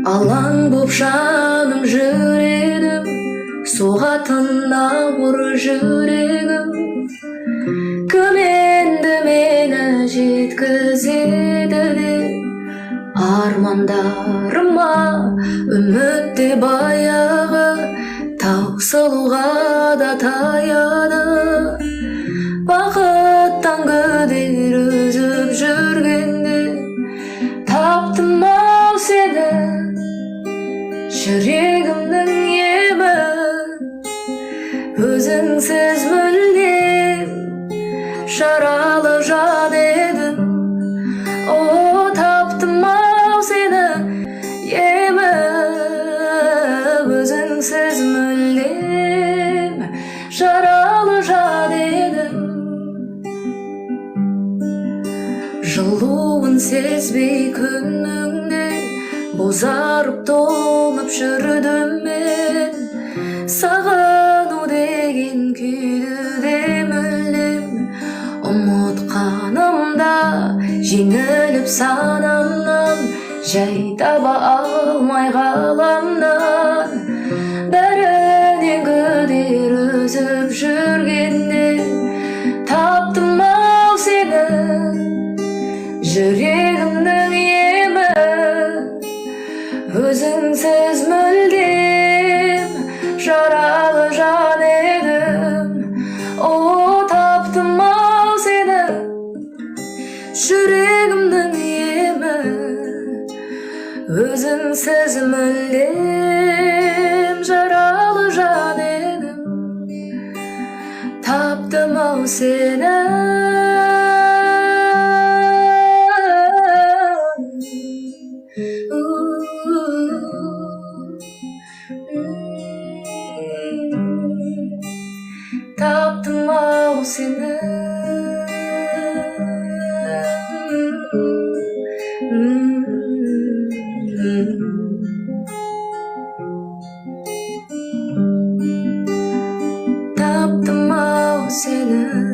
Алаң боп жаным жүредім, соғатын ауыр жүрегім. Кім енді мені жеткізеді деп армандарыма, үмітте баяғы таусылуға да таяды. Бақыттан күдер үзіп жүргенде таптым ау сені, жүрегімнің емі. Өзіңсіз мүлдем жаралы жан едім. О, таптым ау сені, емі. Өзіңсіз мүлдем жаралы жан едім. Жылуын сезбей күніңде бозарып толып жүрдім мен. Сағыну деген күйді де мүлдем ұмытқанымда, жеңіліп санамнан, жай таба алмай ғаламнан. Бәрінен күдер үзіп жүргенде таптым ау сені, жүрегімнің емі. Өзіңсіз мүлдем жаралы жан едім. О, таптым ау сені, жүрегімнің емі. Өзіңсіз мүлдем жаралы жан едім. Таптым ау сені. Таптым ау сені. Таптым ау сені.